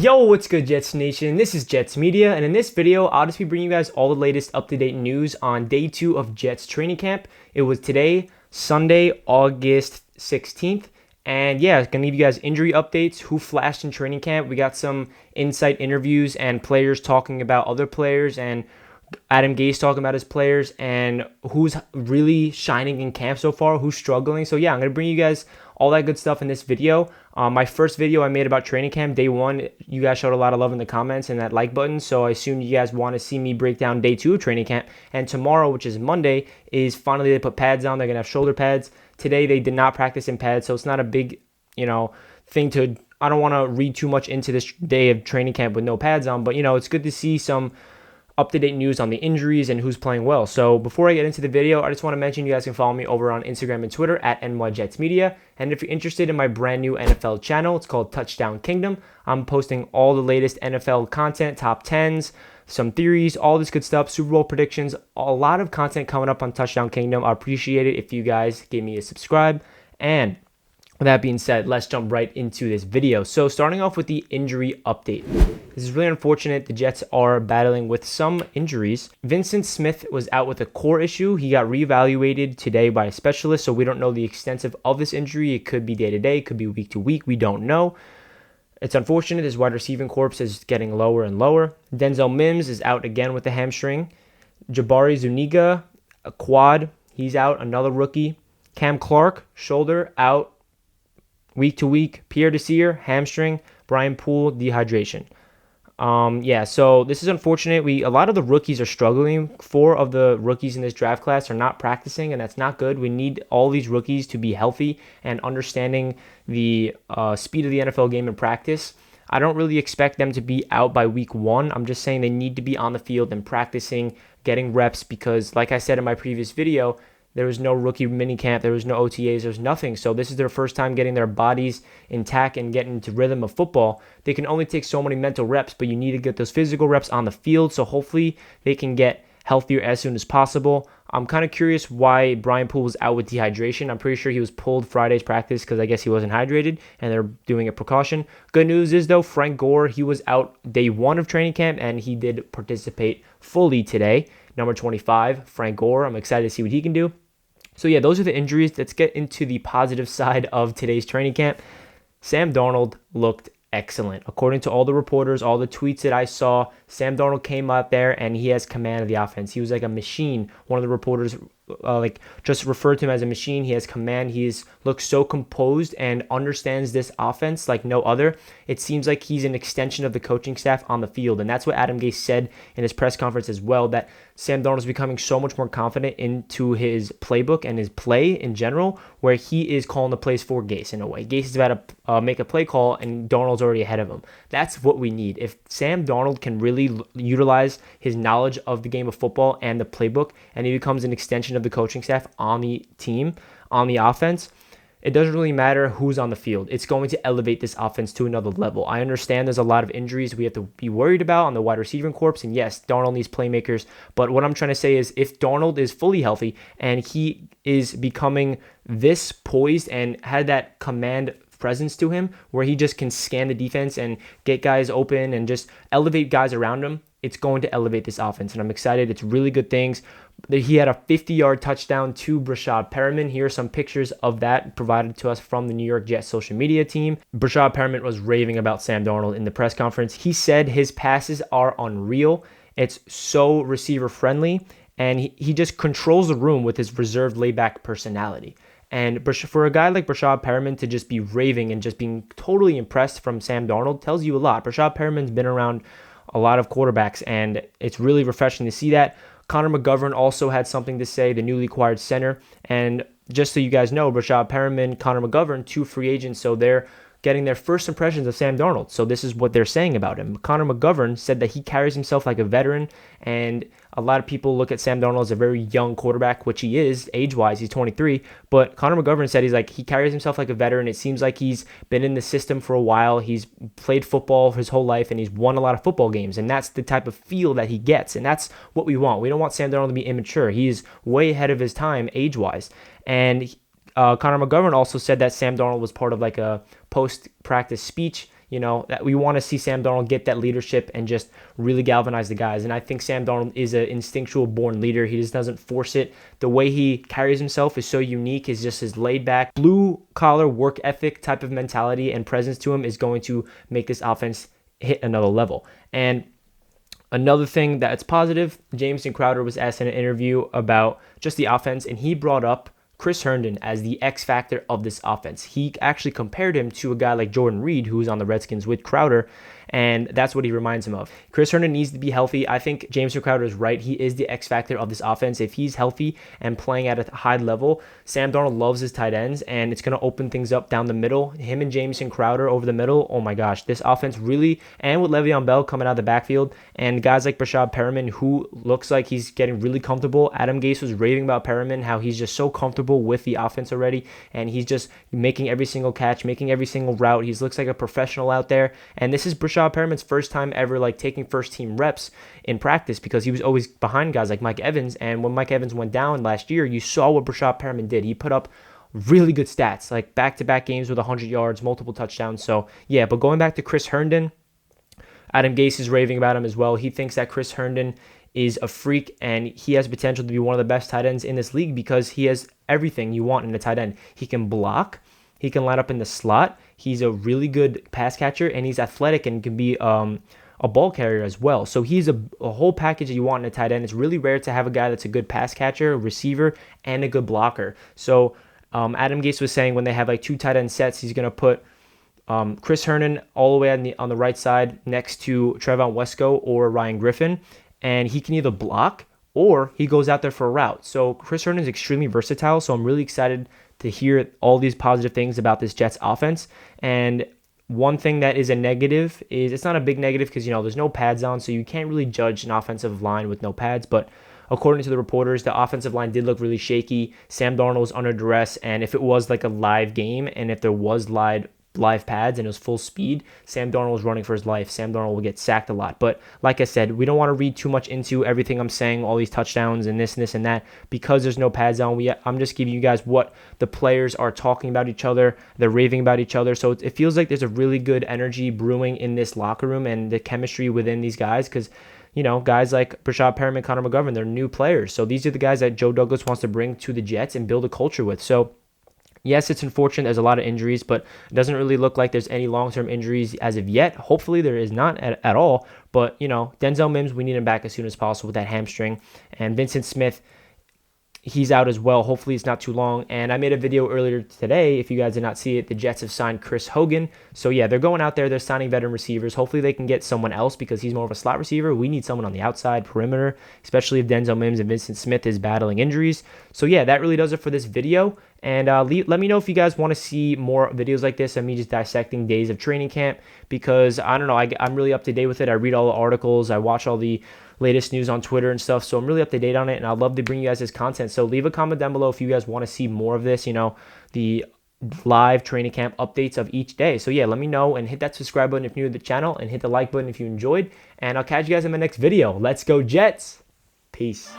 Yo, what's good, Jets Nation? This is Jets Media, and in this video, I'll just be bringing you guys all the latest up-to-date news on day 2 of Jets training camp. It was today, Sunday, August 16th, and yeah, it's going to give you guys injury updates, who flashed in training camp. We got some insight interviews and players talking about other players, and Adam Gase talking about his players and who's really shining in camp so far, who's struggling. So yeah, I'm going to bring you guys all that good stuff in this video. My first video I made about training camp, day 1, you guys showed a lot of love in the comments and that like button. So I assume you guys want to see me break down day 2 of training camp. And tomorrow, which is Monday, is finally they put pads on. They're going to have shoulder pads. Today they did not practice in pads, so it's not a big, thing to... I don't want to read too much into this day of training camp with no pads on, but it's good to see some up-to-date news on the injuries and who's playing well. So before I get into the video, I just want to mention you guys can follow me over on Instagram and Twitter at NYJetsMedia. And if you're interested in my brand new NFL channel, it's called Touchdown Kingdom. I'm posting all the latest NFL content, top 10s, some theories, all this good stuff, Super Bowl predictions, a lot of content coming up on Touchdown Kingdom. I appreciate it if you guys give me a subscribe. And with that being said, let's jump right into this video. So starting off with the injury update. This is really unfortunate. The Jets are battling with some injuries. Vincent Smith was out with a core issue. He got reevaluated today by a specialist, so we don't know the extent of this injury. It could be day-to-day, it could be week-to-week. We don't know. It's unfortunate. His wide receiving corps is getting lower and lower. Denzel Mims is out again with a hamstring. Jabari Zuniga, a quad. He's out, another rookie. Cam Clark, shoulder, out week to week. Pierre Desir, hamstring. Brian Poole, dehydration. So this is unfortunate. A lot of the rookies are struggling. 4 of the rookies in this draft class are not practicing, and that's not good. We need all these rookies to be healthy and understanding the speed of the NFL game in practice. I don't really expect them to be out by week 1. I'm just saying they need to be on the field and practicing, getting reps, because like I said in my previous video, there was no rookie minicamp, there was no OTAs, there was nothing. So this is their first time getting their bodies intact and getting into rhythm of football. They can only take so many mental reps, but you need to get those physical reps on the field. So hopefully they can get healthier as soon as possible. I'm kind of curious why Brian Poole was out with dehydration. I'm pretty sure he was pulled Friday's practice because I guess he wasn't hydrated and they're doing a precaution. Good news is though, Frank Gore, he was out day 1 of training camp and he did participate fully today. Number 25, Frank Gore. I'm excited to see what he can do. So yeah, those are the injuries. Let's get into the positive side of today's training camp. Sam Darnold looked excellent. According to all the reporters, all the tweets that I saw, Sam Darnold came out there and he has command of the offense. He was like a machine. One of the reporters just referred to him as a machine. He has command. Looks so composed and understands this offense like no other. It seems like he's an extension of the coaching staff on the field, and that's what Adam Gase said in his press conference as well, that Sam Darnold is becoming so much more confident into his playbook and his play in general, where he is calling the plays for Gase in a way. Gase is about to make a play call, and Darnold's already ahead of him. That's what we need. If Sam Darnold can really utilize his knowledge of the game of football and the playbook, and he becomes an extension of the coaching staff on the team, on the offense, it doesn't really matter who's on the field. It's going to elevate this offense to another level. I understand there's a lot of injuries we have to be worried about on the wide receiving corps, and yes, Darnold needs playmakers, but what I'm trying to say is if Darnold is fully healthy and he is becoming this poised and had that command presence to him where he just can scan the defense and get guys open and just elevate guys around him, it's going to elevate this offense, and I'm excited. It's really good things. He had a 50-yard touchdown to Breshad Perriman. Here are some pictures of that provided to us from the New York Jets social media team. Breshad Perriman was raving about Sam Darnold in the press conference. He said his passes are unreal. It's so receiver-friendly, and he just controls the room with his reserved, laid-back personality. And for a guy like Breshad Perriman to just be raving and just being totally impressed from Sam Darnold tells you a lot. Breshad Perriman's been around a lot of quarterbacks, and it's really refreshing to see that. Connor McGovern also had something to say, the newly acquired center. And just so you guys know, Breshad Perriman, Connor McGovern, 2 free agents, so they're getting their first impressions of Sam Darnold. So this is what they're saying about him. Connor McGovern said that he carries himself like a veteran, and a lot of people look at Sam Darnold as a very young quarterback, which he is, age-wise, he's 23, but Connor McGovern said he carries himself like a veteran. It seems like he's been in the system for a while. He's played football his whole life, and he's won a lot of football games, and that's the type of feel that he gets, and that's what we want. We don't want Sam Darnold to be immature. He is way ahead of his time age-wise, and Connor McGovern also said that Sam Darnold was part of like a post-practice speech. that we want to see Sam Darnold get that leadership and just really galvanize the guys. And I think Sam Darnold is an instinctual born leader. He just doesn't force it. The way he carries himself is so unique. Is just his laid back, blue collar work ethic type of mentality and presence to him is going to make this offense hit another level. And another thing that's positive, Jamison Crowder was asked in an interview about just the offense, and he brought up Chris Herndon as the X factor of this offense. He actually compared him to a guy like Jordan Reed, who was on the Redskins with Crowder, and that's what he reminds him of. Chris Herndon needs to be healthy. I think Jamison Crowder is right. He is the X factor of this offense. If he's healthy and playing at a high level, Sam Darnold loves his tight ends, and it's going to open things up down the middle. Him and Jamison Crowder over the middle, oh my gosh, this offense really, and with Le'Veon Bell coming out of the backfield, and guys like Breshad Perriman, who looks like he's getting really comfortable. Adam Gase was raving about Perriman, how he's just so comfortable with the offense already, and he's just making every single catch, making every single route. He looks like a professional out there, and this is Breshad Perriman's first time ever taking first team reps in practice, because he was always behind guys like Mike Evans, and when Mike Evans went down last year, you saw what Breshad Perriman did. He put up really good stats, like back-to-back games with 100 yards, multiple touchdowns. So yeah, but going back to Chris Herndon, Adam Gase is raving about him as well. He thinks that Chris Herndon is a freak, and he has potential to be one of the best tight ends in this league because he has everything you want in a tight end. He can block, he can line up in the slot, he's a really good pass catcher, and he's athletic and can be a ball carrier as well. So he's a whole package that you want in a tight end. It's really rare to have a guy that's a good pass catcher, a receiver, and a good blocker. So Adam Gase was saying when they have two tight end sets, he's going to put Chris Herndon all the way on the right side next to Trevon Wesco or Ryan Griffin, and he can either block or he goes out there for a route. So Chris Herndon is extremely versatile, so I'm really excited to hear all these positive things about this Jets offense. And one thing that is a negative is, it's not a big negative because, there's no pads on, so you can't really judge an offensive line with no pads, but according to the reporters, the offensive line did look really shaky. Sam Darnold was under duress, and if it was like a live game and if there was live pads and it was full speed, Sam Darnold was running for his life. Sam Darnold will get sacked a lot. But like I said, we don't want to read too much into everything I'm saying, all these touchdowns and this and that, because there's no pads on. I'm just giving you guys what the players are talking about each other. They're raving about each other. So it feels like there's a really good energy brewing in this locker room and the chemistry within these guys, because guys like Breshad Perriman, Connor McGovern, they're new players. So these are the guys that Joe Douglas wants to bring to the Jets and build a culture with. So yes, it's unfortunate. There's a lot of injuries, but it doesn't really look like there's any long-term injuries as of yet. Hopefully there is not at all. But, Denzel Mims, we need him back as soon as possible with that hamstring. And Vincent Smith, he's out as well. Hopefully it's not too long. And I made a video earlier today. If you guys did not see it, the Jets have signed Chris Hogan. So yeah, they're going out there. They're signing veteran receivers. Hopefully they can get someone else because he's more of a slot receiver. We need someone on the outside perimeter, especially if Denzel Mims and Vincent Smith is battling injuries. So yeah, that really does it for this video. And let me know if you guys want to see more videos like this of me just dissecting days of training camp, because I don't know, I'm really up to date with it. I read all the articles. I watch all the latest news on Twitter and stuff, so I'm really up to date on it, and I'd love to bring you guys this content. So leave a comment down below if you guys want to see more of this, the live training camp updates of each day. So yeah, let me know, and hit that subscribe button if you're new to the channel, and hit the like button if you enjoyed, and I'll catch you guys in my next video. Let's go Jets! Peace.